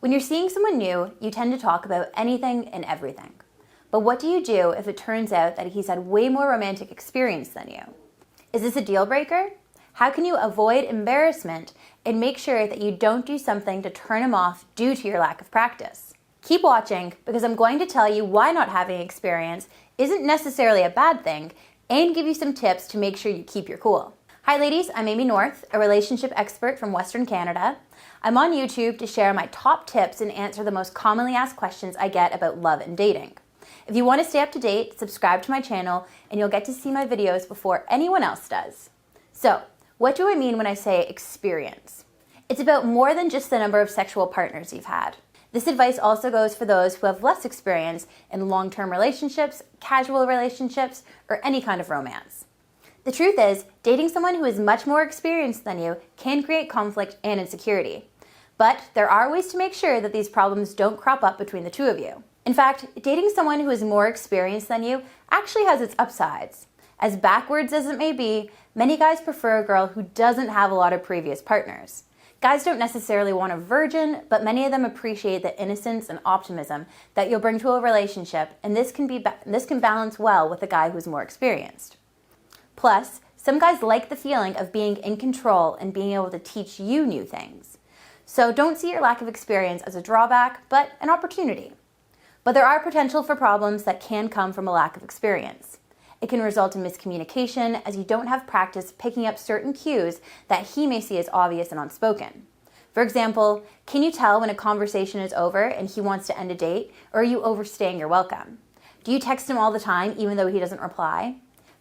When you're seeing someone new, you tend to talk about anything and everything. But what do you do if it turns out that he's had way more romantic experience than you? Is this a deal breaker? How can you avoid embarrassment and make sure that you don't do something to turn him off due to your lack of practice? Keep watching, because I'm going to tell you why not having experience isn't necessarily a bad thing and give you some tips to make sure you keep your cool. Hi ladies, I'm Amy North, a relationship expert from Western Canada. I'm on YouTube to share my top tips and answer the most commonly asked questions I get about love and dating. If you want to stay up to date, subscribe to my channel and you'll get to see my videos before anyone else does. So, what do I mean when I say experience? It's about more than just the number of sexual partners you've had. This advice also goes for those who have less experience in long-term relationships, casual relationships, or any kind of romance. The truth is, dating someone who is much more experienced than you can create conflict and insecurity. But there are ways to make sure that these problems don't crop up between the two of you. In fact, dating someone who is more experienced than you actually has its upsides. As backwards as it may be, many guys prefer a girl who doesn't have a lot of previous partners. Guys don't necessarily want a virgin, but many of them appreciate the innocence and optimism that you'll bring to a relationship, and this can balance well with a guy who's more experienced. Plus, some guys like the feeling of being in control and being able to teach you new things. So don't see your lack of experience as a drawback, but an opportunity. But there are potential for problems that can come from a lack of experience. It can result in miscommunication as you don't have practice picking up certain cues that he may see as obvious and unspoken. For example, can you tell when a conversation is over and he wants to end a date, or are you overstaying your welcome? Do you text him all the time even though he doesn't reply?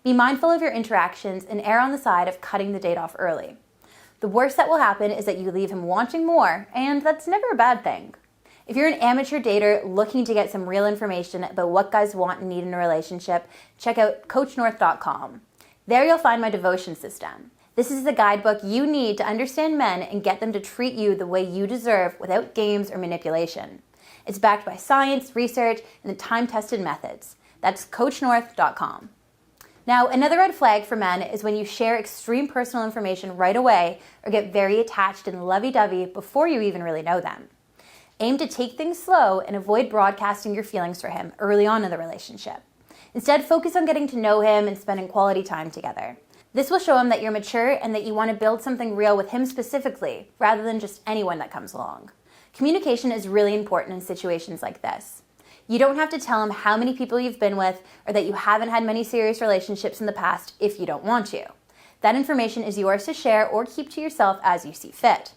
Be mindful of your interactions and err on the side of cutting the date off early. The worst that will happen is that you leave him wanting more, and that's never a bad thing. If you're an amateur dater looking to get some real information about what guys want and need in a relationship, check out coachnorth.com. There you'll find my devotion system. This is the guidebook you need to understand men and get them to treat you the way you deserve without games or manipulation. It's backed by science, research, and the time-tested methods. That's coachnorth.com. Now, another red flag for men is when you share extreme personal information right away or get very attached and lovey-dovey before you even really know them. Aim to take things slow and avoid broadcasting your feelings for him early on in the relationship. Instead, focus on getting to know him and spending quality time together. This will show him that you're mature and that you want to build something real with him specifically, rather than just anyone that comes along. Communication is really important in situations like this. You don't have to tell him how many people you've been with or that you haven't had many serious relationships in the past if you don't want to. That information is yours to share or keep to yourself as you see fit.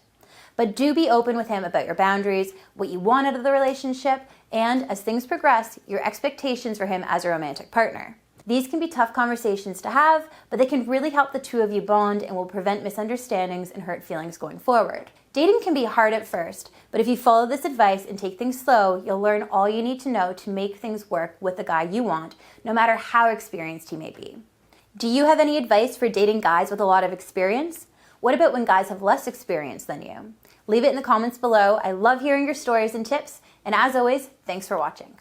But do be open with him about your boundaries, what you want out of the relationship, and as things progress, your expectations for him as a romantic partner. These can be tough conversations to have, but they can really help the two of you bond and will prevent misunderstandings and hurt feelings going forward. Dating can be hard at first, but if you follow this advice and take things slow, you'll learn all you need to know to make things work with the guy you want, no matter how experienced he may be. Do you have any advice for dating guys with a lot of experience? What about when guys have less experience than you? Leave it in the comments below. I love hearing your stories and tips, and as always, thanks for watching.